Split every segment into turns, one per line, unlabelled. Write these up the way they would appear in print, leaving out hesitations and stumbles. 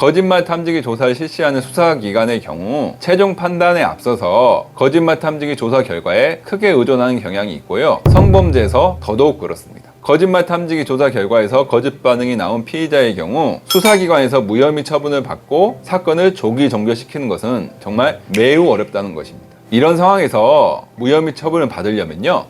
거짓말 탐지기 조사를 실시하는 수사기관의 경우 최종 판단에 앞서서 거짓말 탐지기 조사 결과에 크게 의존하는 경향이 있고요. 성범죄에서 더더욱 그렇습니다. 거짓말 탐지기 조사 결과에서 거짓 반응이 나온 피의자의 경우 수사기관에서 무혐의 처분을 받고 사건을 조기 종결시키는 것은 정말 매우 어렵다는 것입니다. 이런 상황에서 무혐의 처분을 받으려면요.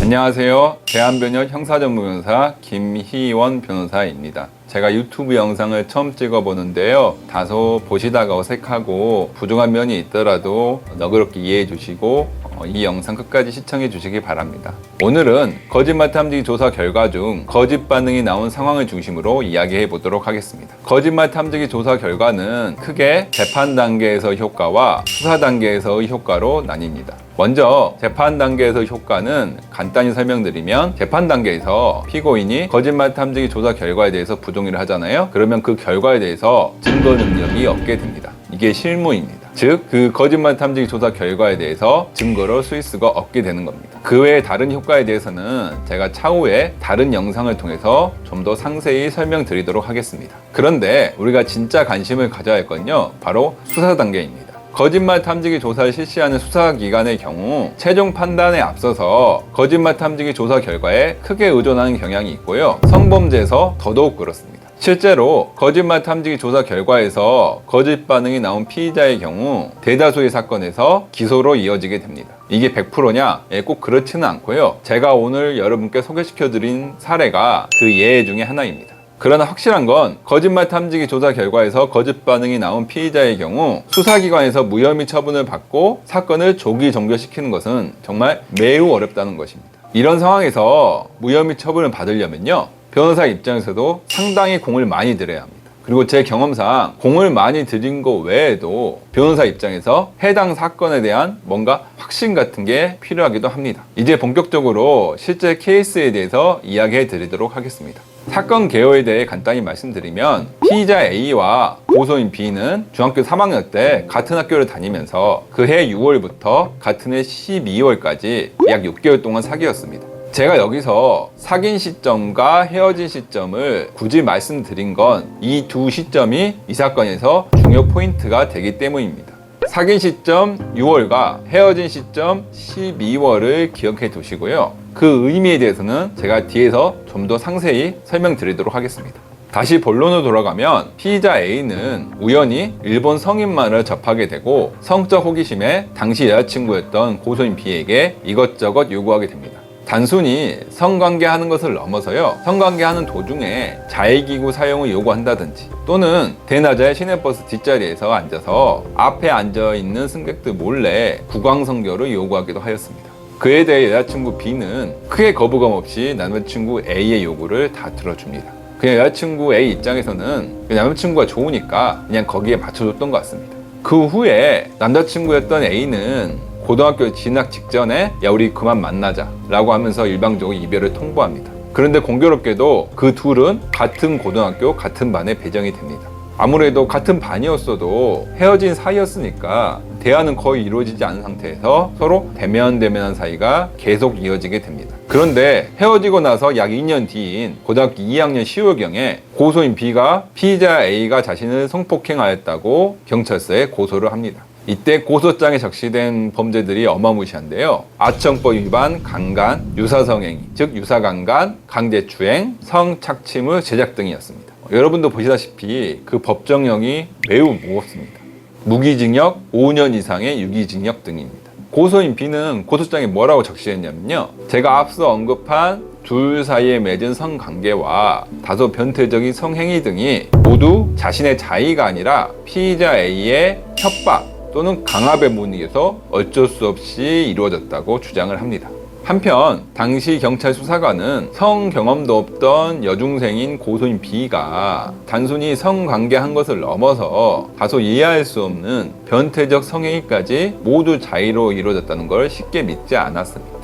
안녕하세요. 대한변협 형사전문변호사 김희원 변호사입니다. 제가 유튜브 영상을 처음 찍어보는데요. 다소 보시다가 어색하고 부족한 면이 있더라도 너그럽게 이해해 주시고 이 영상 끝까지 시청해 주시기 바랍니다. 오늘은 거짓말 탐지기 조사 결과 중 거짓 반응이 나온 상황을 중심으로 이야기해 보도록 하겠습니다. 거짓말 탐지기 조사 결과는 크게 재판 단계에서의 효과와 수사 단계에서의 효과로 나뉩니다. 먼저 재판 단계에서의 효과는 간단히 설명드리면 재판 단계에서 피고인이 거짓말 탐지기 조사 결과에 대해서 부동의를 하잖아요. 그러면 그 결과에 대해서 증거 능력이 없게 됩니다. 이게 실무입니다. 즉, 그 거짓말 탐지기 조사 결과에 대해서 증거를 수일 수가 없게 되는 겁니다. 그 외에 다른 효과에 대해서는 제가 차후에 다른 영상을 통해서 좀 더 상세히 설명드리도록 하겠습니다. 그런데 우리가 진짜 관심을 가져야 할 건요, 바로 수사 단계입니다. 거짓말 탐지기 조사를 실시하는 수사기관의 경우 최종 판단에 앞서서 거짓말 탐지기 조사 결과에 크게 의존하는 경향이 있고요. 성범죄에서 더더욱 그렇습니다. 실제로 거짓말 탐지기 조사 결과에서 거짓 반응이 나온 피의자의 경우 대다수의 사건에서 기소로 이어지게 됩니다. 이게 100%냐? 꼭 그렇지는 않고요. 제가 오늘 여러분께 소개시켜드린 사례가 그 예 중에 하나입니다. 그러나 확실한 건 거짓말 탐지기 조사 결과에서 거짓 반응이 나온 피의자의 경우 수사기관에서 무혐의 처분을 받고 사건을 조기 종결시키는 것은 정말 매우 어렵다는 것입니다. 이런 상황에서 무혐의 처분을 받으려면요, 변호사 입장에서도 상당히 공을 많이 들여야 합니다. 그리고 제 경험상 공을 많이 들인 거 외에도 변호사 입장에서 해당 사건에 대한 뭔가 확신 같은 게 필요하기도 합니다. 이제 본격적으로 실제 케이스에 대해서 이야기해 드리도록 하겠습니다. 사건 개요에 대해 간단히 말씀드리면 피의자 A와 고소인 B는 중학교 3학년 때 같은 학교를 다니면서 그해 6월부터 같은 해 12월까지 약 6개월 동안 사귀었습니다. 제가 여기서 사귄 시점과 헤어진 시점을 굳이 말씀드린 건 이 두 시점이 이 사건에서 중요 포인트가 되기 때문입니다. 사귄 시점 6월과 헤어진 시점 12월을 기억해 두시고요. 그 의미에 대해서는 제가 뒤에서 좀 더 상세히 설명드리도록 하겠습니다. 다시 본론으로 돌아가면 피의자 A는 우연히 일본 성인만을 접하게 되고 성적 호기심에 당시 여자친구였던 고소인 B에게 이것저것 요구하게 됩니다. 단순히 성관계하는 것을 넘어서요, 성관계하는 도중에 자위기구 사용을 요구한다든지 또는 대낮에 시내버스 뒷자리에서 앉아서 앞에 앉아있는 승객들 몰래 구강성교를 요구하기도 하였습니다. 그에 대해 여자친구 B는 크게 거부감 없이 남자친구 A의 요구를 다 들어줍니다. 그냥 여자친구 A 입장에서는 남자친구가 좋으니까 그냥 거기에 맞춰줬던 것 같습니다. 그 후에 남자친구였던 A는 고등학교 진학 직전에 야 우리 그만 만나자 라고 하면서 일방적으로 이별을 통보합니다. 그런데 공교롭게도 그 둘은 같은 고등학교 같은 반에 배정이 됩니다. 아무래도 같은 반이었어도 헤어진 사이였으니까 대화는 거의 이루어지지 않은 상태에서 서로 대면대면한 사이가 계속 이어지게 됩니다. 그런데 헤어지고 나서 약 2년 뒤인 고등학교 2학년 10월경에 고소인 B가 피의자 A가 자신을 성폭행하였다고 경찰서에 고소를 합니다. 이때 고소장에 적시된 범죄들이 어마무시한데요. 아청법 위반, 강간, 유사성행위, 즉 유사강간, 강제추행, 성착취물 제작 등이었습니다. 여러분도 보시다시피 그 법정형이 매우 무겁습니다. 무기징역 5년 이상의 유기징역 등입니다. 고소인 B는 고소장에 뭐라고 적시했냐면요, 제가 앞서 언급한 둘 사이에 맺은 성관계와 다소 변태적인 성행위 등이 모두 자신의 자의가 아니라 피의자 A의 협박 또는 강압의 문의에서 어쩔 수 없이 이루어졌다고 주장을 합니다. 한편 당시 경찰 수사관은 성 경험도 없던 여중생인 고소인 B가 단순히 성관계한 것을 넘어서 다소 이해할 수 없는 변태적 성행위까지 모두 자의로 이루어졌다는 걸 쉽게 믿지 않았습니다.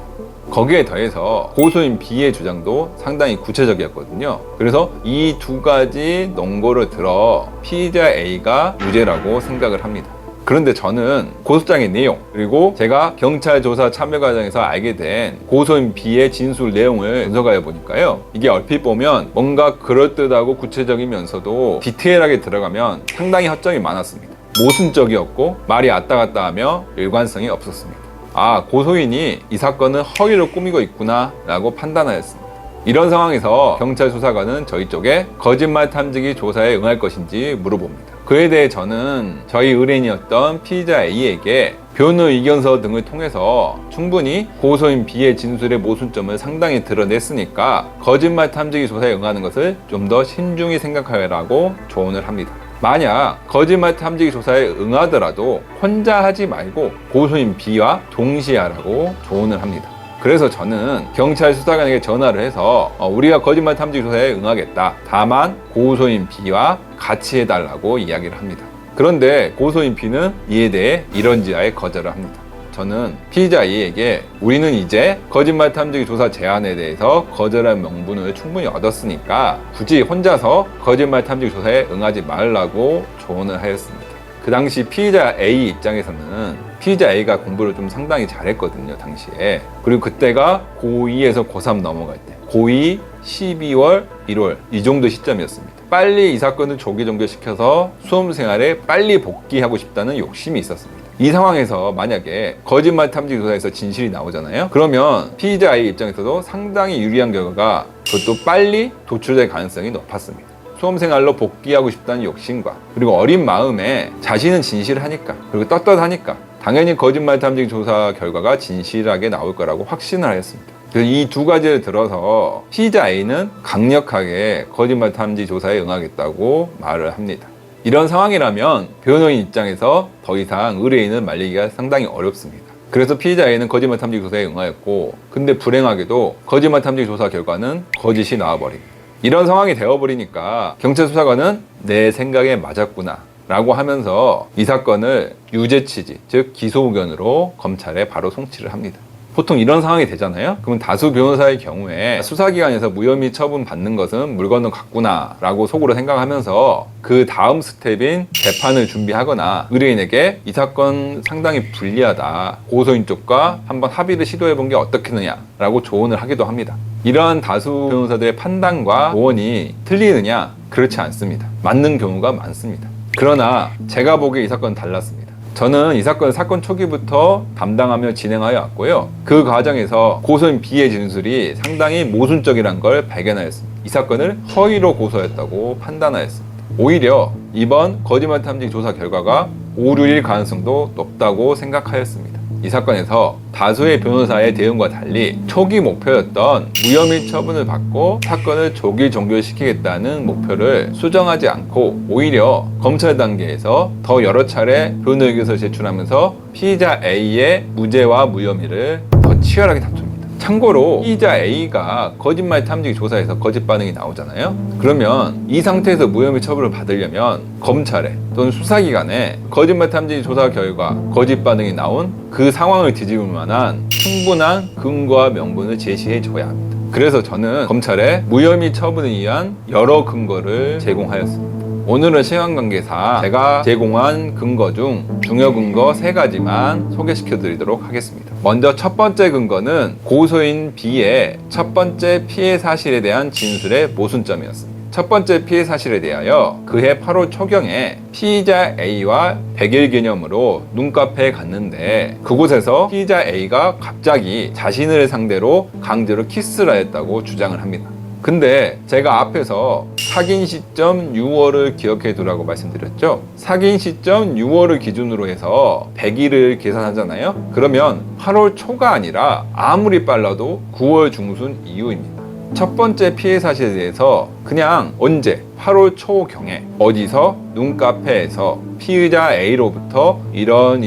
거기에 더해서 고소인 B의 주장도 상당히 구체적이었거든요. 그래서 이 두 가지 논거를 들어 피의자 A가 유죄라고 생각을 합니다. 그런데 저는 고소장의 내용, 그리고 제가 경찰 조사 참여 과정에서 알게 된 고소인 B의 진술 내용을 분석해 보니까요, 이게 얼핏 보면 뭔가 그럴듯하고 구체적이면서도 디테일하게 들어가면 상당히 허점이 많았습니다. 모순적이었고 말이 왔다 갔다 하며 일관성이 없었습니다. 아, 고소인이 이 사건을 허위로 꾸미고 있구나 라고 판단하였습니다. 이런 상황에서 경찰 수사관은 저희 쪽에 거짓말 탐지기 조사에 응할 것인지 물어봅니다. 그에 대해 저는 저희 의뢰인이었던 피의자 A에게 변호 의견서 등을 통해서 충분히 고소인 B의 진술의 모순점을 상당히 드러냈으니까 거짓말 탐지기 조사에 응하는 것을 좀 더 신중히 생각하라고 조언을 합니다. 만약 거짓말 탐지기 조사에 응하더라도 혼자 하지 말고 고소인 B와 동시에 하라고 조언을 합니다. 그래서 저는 경찰 수사관에게 전화를 해서 우리가 거짓말 탐지기 조사에 응하겠다. 다만 고소인 B와 같이 해달라고 이야기를 합니다. 그런데 고소인 B는 이에 대해 이런지하에 거절을 합니다. 저는 피의자 A에게 우리는 이제 거짓말 탐지기 조사 제안에 대해서 거절한 명분을 충분히 얻었으니까 굳이 혼자서 거짓말 탐지기 조사에 응하지 말라고 조언을 하였습니다. 그 당시 피의자 A 입장에서는 피의자 A가 공부를 좀 상당히 잘했거든요, 당시에. 그리고 그때가 고2에서 고3 넘어갈 때, 고2, 12월, 1월 이 정도 시점이었습니다. 빨리 이 사건을 조기 종결시켜서 수험생활에 빨리 복귀하고 싶다는 욕심이 있었습니다. 이 상황에서 만약에 거짓말 탐지기 조사에서 진실이 나오잖아요. 그러면 피의자 A 입장에서도 상당히 유리한 결과가 그것도 빨리 도출될 가능성이 높았습니다. 수험생활로 복귀하고 싶다는 욕심과 그리고 어린 마음에 자신은 진실하니까 그리고 떳떳하니까 당연히 거짓말 탐지기 조사 결과가 진실하게 나올 거라고 확신을 하였습니다. 그래서 이 두 가지를 들어서 피의자 A는 강력하게 거짓말 탐지 조사에 응하겠다고 말을 합니다. 이런 상황이라면 변호인 입장에서 더 이상 의뢰인을 말리기가 상당히 어렵습니다. 그래서 피의자 A는 거짓말 탐지기 조사에 응하였고, 근데 불행하게도 거짓말 탐지기 조사 결과는 거짓이 나와버립니다. 이런 상황이 되어버리니까 경찰 수사관은 내 생각에 맞았구나 라고 하면서 이 사건을 유죄 취지, 즉 기소 의견으로 검찰에 바로 송치를 합니다. 보통 이런 상황이 되잖아요. 그러면 다수 변호사의 경우에 수사기관에서 무혐의 처분 받는 것은 물 건너갔구나 라고 속으로 생각하면서 그 다음 스텝인 재판을 준비하거나 의뢰인에게 이 사건 상당히 불리하다, 고소인 쪽과 한번 합의를 시도해 본 게 어떻겠느냐 라고 조언을 하기도 합니다. 이러한 다수 변호사들의 판단과 조언이 틀리느냐? 그렇지 않습니다. 맞는 경우가 많습니다. 그러나 제가 보기에 이 사건은 달랐습니다. 저는 이 사건 초기부터 담당하며 진행하여 왔고요. 그 과정에서 고소인 B의 진술이 상당히 모순적이라는 걸 발견하였습니다. 이 사건을 허위로 고소했다고 판단하였습니다. 오히려 이번 거짓말 탐지 조사 결과가 오류일 가능성도 높다고 생각하였습니다. 이 사건에서 다수의 변호사의 대응과 달리 초기 목표였던 무혐의 처분을 받고 사건을 조기 종결시키겠다는 목표를 수정하지 않고 오히려 검찰 단계에서 더 여러 차례 변호 의견서를 제출하면서 피의자 A의 무죄와 무혐의를 더 치열하게 다툽니다. 참고로 피의자 A가 거짓말 탐지기 조사에서 거짓 반응이 나오잖아요. 그러면 이 상태에서 무혐의 처분을 받으려면 검찰에 또는 수사기관에 거짓말 탐지기 조사 결과 거짓 반응이 나온 그 상황을 뒤집을 만한 충분한 근거와 명분을 제시해 줘야 합니다. 그래서 저는 검찰에 무혐의 처분에 의한 여러 근거를 제공하였습니다. 오늘은 시간관계상 제가 제공한 근거 중 중요 근거 3가지만 소개시켜 드리도록 하겠습니다. 먼저 첫 번째 근거는 고소인 B의 첫 번째 피해 사실에 대한 진술의 모순점이었습니다. 첫 번째 피해 사실에 대하여 그해 8월 초경에 피의자 A와 100일 기념으로 눈카페에 갔는데 그곳에서 피의자 A가 갑자기 자신을 상대로 강제로 키스를 했다고 주장을 합니다. 근데 제가 앞에서 사귄 시점 6월을 기억해 두라고 말씀드렸죠. 사귄 시점 6월을 기준으로 해서 100일을 계산하잖아요. 그러면 8월 초가 아니라 아무리 빨라도 9월 중순 이후입니다. 첫 번째 피해 사실에 대해서 그냥 언제 8월 초경에 어디서 눈카페에서 피의자 A로부터 이런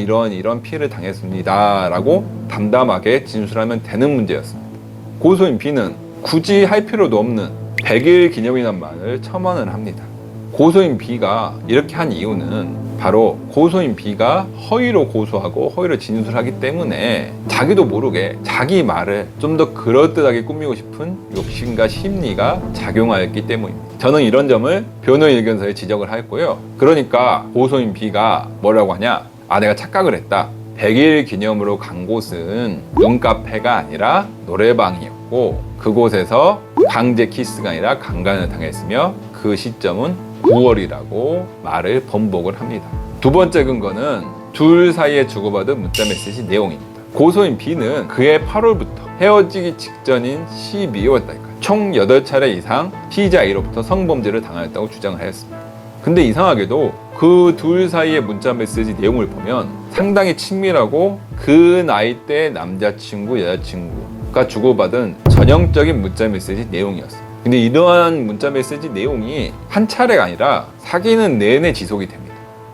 피해를 당했습니다 라고 담담하게 진술하면 되는 문제였습니다. 고소인 B는 굳이 할 필요도 없는 100일 기념이란 말을 첨언을 합니다. 고소인 B가 이렇게 한 이유는 바로 고소인 B가 허위로 고소하고 허위로 진술하기 때문에 자기도 모르게 자기 말을 좀 더 그럴듯하게 꾸미고 싶은 욕심과 심리가 작용하였기 때문입니다. 저는 이런 점을 변호의 의견서에 지적을 하였고요. 그러니까 고소인 B가 뭐라고 하냐? 내가 착각을 했다. 100일 기념으로 간 곳은 눈카페가 아니라 노래방이었고 그곳에서 강제 키스가 아니라 강간을 당했으며 그 시점은 9월이라고 말을 번복을 합니다. 두 번째 근거는 둘 사이에 주고받은 문자 메시지 내용입니다. 고소인 B는 그해 8월부터 헤어지기 직전인 12월까지 총 8차례 이상 피의자 A로부터 성범죄를 당하였다고 주장을 하였습니다. 근데 이상하게도 그 둘 사이의 문자 메시지 내용을 보면 상당히 친밀하고 그 나이대 남자친구, 여자친구가 주고받은 전형적인 문자 메시지 내용이었어요. 근데 이러한 문자 메시지 내용이 한 차례가 아니라 사귀는 내내 지속이 됩니다.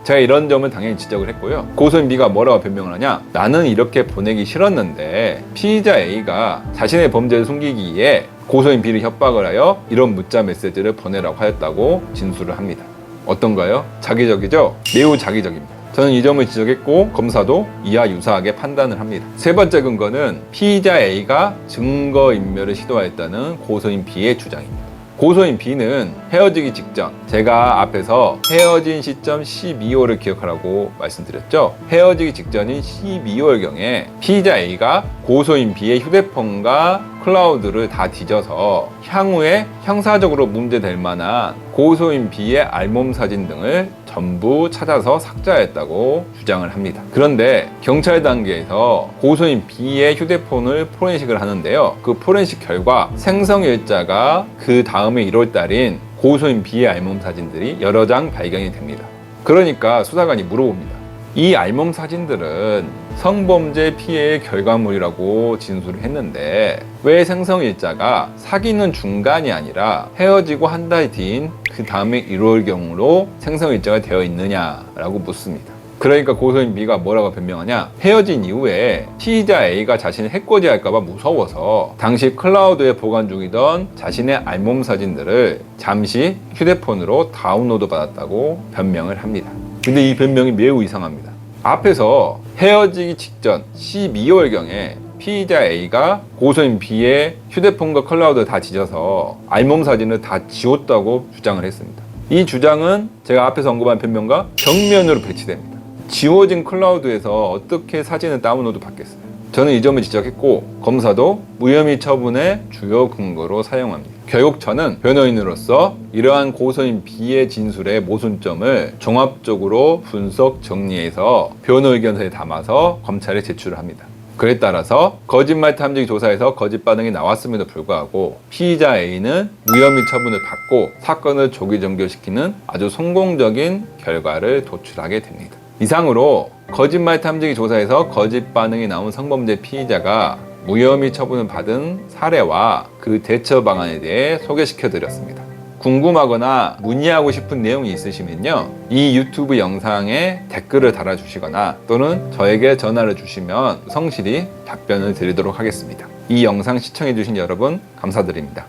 제가 이런 점을 당연히 지적을 했고요. 고소인 B가 뭐라고 변명을 하냐? 나는 이렇게 보내기 싫었는데 피의자 A가 자신의 범죄를 숨기기 위해 고소인 B를 협박을 하여 이런 문자 메시지를 보내라고 하였다고 진술을 합니다. 어떤가요? 자기적이죠? 매우 자기적입니다. 저는 이 점을 지적했고 검사도 이와 유사하게 판단을 합니다. 세 번째 근거는 피의자 A가 증거인멸을 시도하였다는 고소인 B의 주장입니다. 고소인 B는 헤어지기 직전, 제가 앞에서 헤어진 시점 12월을 기억하라고 말씀드렸죠. 헤어지기 직전인 12월경에 피의자 A가 고소인 B의 휴대폰과 클라우드를 다 뒤져서 향후에 형사적으로 문제될 만한 고소인 B의 알몸 사진 등을 전부 찾아서 삭제했다고 주장을 합니다. 그런데 경찰 단계에서 고소인 B의 휴대폰을 포렌식을 하는데요. 그 포렌식 결과 생성일자가 그 다음에 1월달인 고소인 B의 알몸 사진들이 여러 장 발견이 됩니다. 그러니까 수사관이 물어봅니다. 이 알몸 사진들은 성범죄 피해의 결과물이라고 진술을 했는데 왜 생성일자가 사귀는 중간이 아니라 헤어지고 한 달 뒤인 그 다음에 1월경으로 생성일자가 되어 있느냐라고 묻습니다. 그러니까 고소인 B가 뭐라고 변명하냐? 헤어진 이후에 피의자 A가 자신을 해코지할까봐 무서워서 당시 클라우드에 보관 중이던 자신의 알몸 사진들을 잠시 휴대폰으로 다운로드 받았다고 변명을 합니다. 근데 이 변명이 매우 이상합니다. 앞에서 헤어지기 직전 12월경에 피의자 A가 고소인 B의 휴대폰과 클라우드를 다 뒤져서 알몸 사진을 다 지웠다고 주장을 했습니다. 이 주장은 제가 앞에서 언급한 변명과 정면으로 배치됩니다. 지워진 클라우드에서 어떻게 사진을 다운로드 받겠어요? 저는 이 점을 지적했고 검사도 무혐의 처분의 주요 근거로 사용합니다. 결국 저는 변호인으로서 이러한 고소인 B의 진술의 모순점을 종합적으로 분석 정리해서 변호 의견서에 담아서 검찰에 제출을 합니다. 그에 따라서 거짓말 탐지기 조사에서 거짓 반응이 나왔음에도 불구하고 피의자 A는 무혐의 처분을 받고 사건을 조기 종결시키는 아주 성공적인 결과를 도출하게 됩니다. 이상으로 거짓말 탐지기 조사에서 거짓 반응이 나온 성범죄 피의자가 무혐의 처분을 받은 사례와 그 대처 방안에 대해 소개시켜 드렸습니다. 궁금하거나 문의하고 싶은 내용이 있으시면요, 이 유튜브 영상에 댓글을 달아주시거나 또는 저에게 전화를 주시면 성실히 답변을 드리도록 하겠습니다. 이 영상 시청해 주신 여러분 감사드립니다.